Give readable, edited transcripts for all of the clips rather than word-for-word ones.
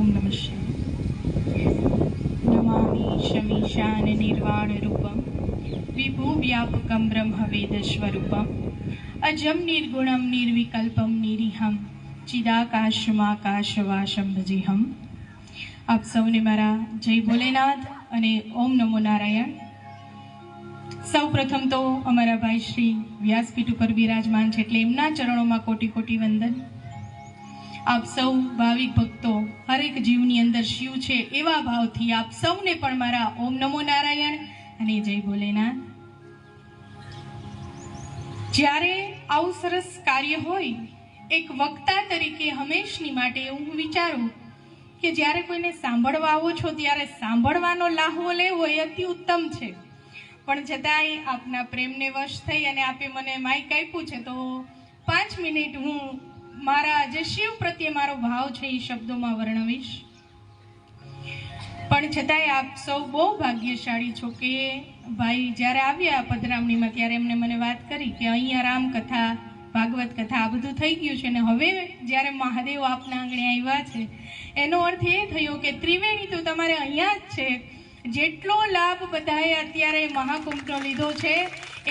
ओम नमः शिवाय। नमामि शमीशान निर्वाण रूपम विभु व्यापकम ब्रह्म वेद स्वरूपम अजम निर्गुणम निर्विकल्पम निरीहम चिदाकाशमाकाशवासम भजेहम। आप सौने मारा जय भोलेनाथ અને ઓમ નમો નારાયણ। સૌ પ્રથમ તો અમારા ભાઈ શ્રી વ્યાસપીઠ ઉપર બિરાજમાન છે એટલે એમના ચરણોમાં કોટી કોટી વંદન। આપ સૌ ભાવિક ભક્તો હરેક જીવની અંદર શિવ છે એવા ભાવથી આપ સૌને પણ મારા ઓમ નમો નારાયણ અને જય ભોલેનાથ। જ્યારે આવું સરસ કાર્ય હોય એક વક્તા તરીકે હંમેશની માટે હું વિચારું કે જ્યારે કોઈને સાંભળવા આવો છો ત્યારે સાંભળવાનો લાહવો લેવો એ અતિ ઉત્તમ છે, પણ છતાંય આપના પ્રેમને વશ થઈ અને આપે મને માઇક આપ્યું છે તો 5 મિનિટ હું મારા જે શિવ પ્રત્યે મારો ભાવ છે એ શબ્દોમાં વર્ણવીશ। પણ છતાંય આપ સૌ બહુ ભાગ્યશાળી છો કે ભાઈ જ્યારે આવ્યા પધરામણીમાં ત્યારે એમને મને વાત કરી કે અહીંયા રામકથા ભાગવત કથા આ બધું થઈ ગયું છે ને હવે જ્યારે મહાદેવ આપના આંગણે આવ્યા છે એનો અર્થ એ થયો કે ત્રિવેણી તો તમારે અહીંયા જ છે। જેટલો લાભ બધાએ અત્યારે મહાકુંભનો લીધો છે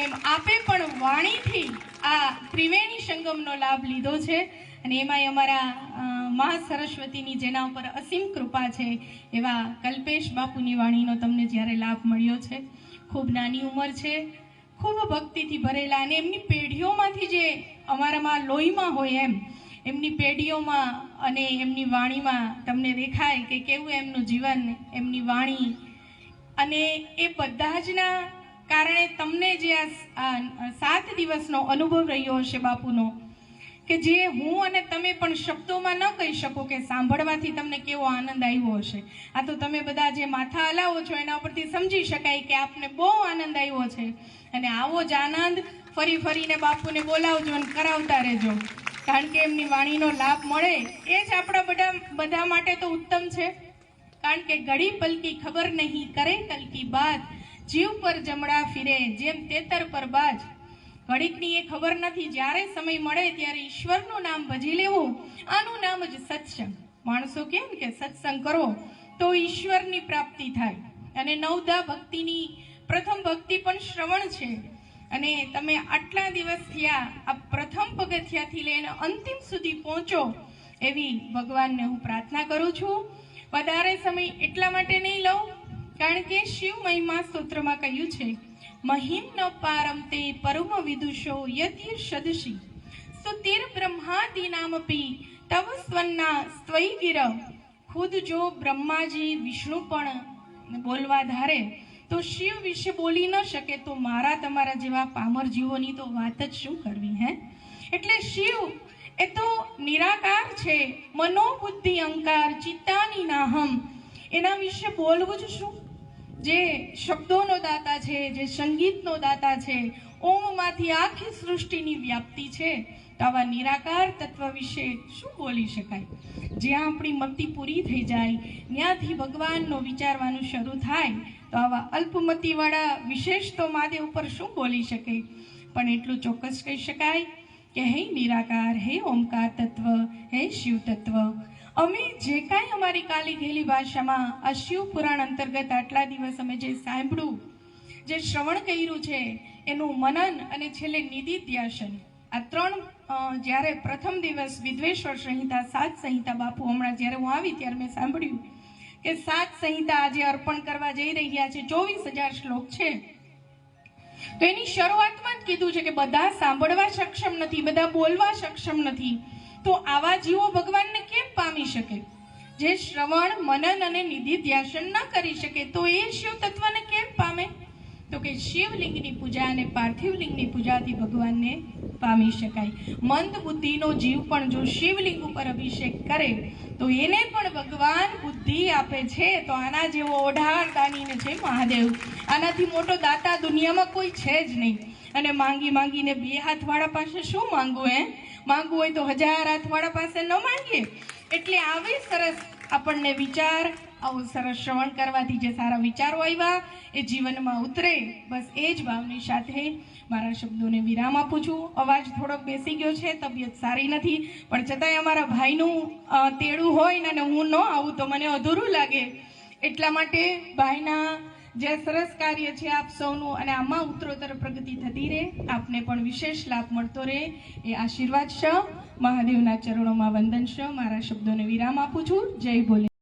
એમ આપે પણ વાણીથી આ ત્રિવેણી સંગમનો લાભ લીધો છે અને એમાંય અમારા મહા સરસ્વતીની જેના ઉપર અસીમ કૃપા છે એવા કલ્પેશ બાપુની વાણીનો તમને જ્યારે લાભ મળ્યો છે। ખૂબ નાની ઉંમર છે, ખૂબ ભક્તિથી ભરેલા અને એમની પેઢીઓમાંથી જે અમારામાં લોહીમાં હોય એમ એમની પેઢીઓમાં અને એમની વાણીમાં તમને દેખાય કે કેવું એમનું જીવન, એમની વાણી અને એ બધા જના કારણે તમને જે આ 7 દિવસનો અનુભવ રહ્યો હશે બાપુનો કે જે હું અને તમે પણ શબ્દોમાં ન કહી શકો કે સાંભળવાથી તમને કેવો આનંદ આવ્યો હશે। આ તો તમે બધા જે માથા હલાવો છો એના ઉપરથી સમજી શકાય કે આપને બહુ આનંદ આવ્યો છે અને આવો જ આનંદ ફરી ફરીને બાપુને બોલાવજો અને કરાવતા રહેજો, કારણ કે એમની વાણીનો લાભ મળે એ જ આપણા બધા માટે તો ઉત્તમ છે। કારણ કે ઘડી પલકી ખબર નહીં કરે કલકી બાત જીવ પર જમણા ફિરે જેમ તેતર પર બાજ। ઘડીકની એ ખબર નથી, જ્યારે સમય મળે ત્યારે ઈશ્વરનું નામ ભજી લેવું, આનું નામ જ સત્સંગ। માણસો કેમ કે સત્સંગ કરો તો ઈશ્વરની પ્રાપ્તિ થાય અને નવદા ભક્તિની પ્રથમ ભક્તિ પણ શ્રવણ છે અને તમે આટલા દિવસ થયા આ પ્રથમ પગથિયાથી લઈને અંતિમ સુધી પહોંચો એવી ભગવાનને હું પ્રાર્થના કરું છું। વધારે સમય એટલા માટે નહીં લઉં કારણ કે શિવ મહિમા સ્તોત્રમાં કહ્યું છે મહિમ ન પારમ તે પરમ વિદુષો યતિ સદશી સ્તુતિર બ્રહ્માદિ નામપી તવ સ્વન્ના સ્ત્વૈ ગિર। ખુદ જો બ્રહ્માજી વિષ્ણુ પણ બોલવા ધારે તો શિવ વિશે બોલી ન શકે તો મારા તમારા જેવા પામર જીવોની તો વાત જ શું કરવી હે। એટલે શિવ એ તો નિરાકાર છે, મનોબુદ્ધિ અંકાર ચિત્તાની નાહમ, એના વિશે બોલવું જ શું? જે શબ્દોનો દાતા છે, જે સંગીતનો દાતા છે, ઓમમાંથી આખી સૃષ્ટિની વ્યાપ્તિ છે, તો આવા નિરાકાર તત્વ વિશે શું બોલી શકાય? જ્યાં આપણી મતિ પૂરી થઈ જાય ત્યાંથી ભગવાનનો વિચારવાનું શરૂ થાય તો આવા અલ્પમતિવાળા વિશેષ તો મહાદેવ ઉપર શું બોલી શકે? પણ એટલું ચોક્કસ કહી શકાય કે હે નિરાકાર, હે ઓમકાર તત્વ, હે શિવ તત્વ, અમે જે કાંઈ અમારી કાલી ઘેલી ભાષામાં આ શિવ પુરાણ અંતર્ગત આટલા દિવસ અમે જે સાંભળ્યું, જે શ્રવણ કર્યું છે એનું મનન અને છેલ્લે નિધિધ્યાસન, આ 3 જ્યારે પ્રથમ દિવસ વિદ્વેશ્વર સંહિતા 7 સંહિતા બાપુ હમણાં જ્યારે હું આવી ત્યારે મેં સાંભળ્યું કે 7 સંહિતા આજે અર્પણ કરવા જઈ રહ્યા છે, 24,000 શ્લોક છે। તો એની શરૂઆતમાં જ કીધું છે કે બધા સાંભળવા સક્ષમ નથી, બધા બોલવા સક્ષમ નથી, તો આવા જીવો ભગવાનને કેમ પામી શકે? જે શ્રવણ મનન અને નિધિધ્યાસન ન કરી શકે તો એ શિવ તત્વને કેમ પામે? તો કે શિવલિંગની પૂજા અને પાર્થિવ લિંગની પૂજાથી ભગવાનને પામી શકાય। મંદ બુદ્ધિનો જીવ પણ જો શિવલિંગ ઉપર અભિષેક કરે તો એને પણ ભગવાન બુદ્ધિ આપે છે। તો આના જેવો ઓઢાર દાનીને છે મહાદેવ, આનાથી મોટો દાતા દુનિયામાં કોઈ છે જ નહીં। અને માંગી માંગીને 2 હાથવાળા પાસે શું માંગવું હે? માંગવું હોય તો 1000 હાથવાળા પાસે ન માંગીએ। એટલે આવી સરસ આપણને વિચાર આવું સરસ શ્રવણ કરવાથી જે સારા વિચારો આવ્યા એ જીવનમાં ઉતરે, બસ એ જ ભાવની સાથે મારા શબ્દોને વિરામ આપું છું. અવાજ થોડોક બેસી ગયો છે, તબિયત સારી નથી, પણ છતાંય અમારા ભાઈનું તેડું હોય ને અને હું ન આવું તો મને અધૂરું લાગે. એટલા માટે ભાઈના જે સરસ કાર્ય છે આપ સૌનું, અને આમાં ઉત્તરોત્તર પ્રગતિ થતી રહે, આપને પણ વિશેષ લાભ મળતો રહે એ આશીર્વાદ છે. મહાદેવના ચરણોમાં વંદન છે. મારા શબ્દોને વિરામ આપું છું. જય ભોલે.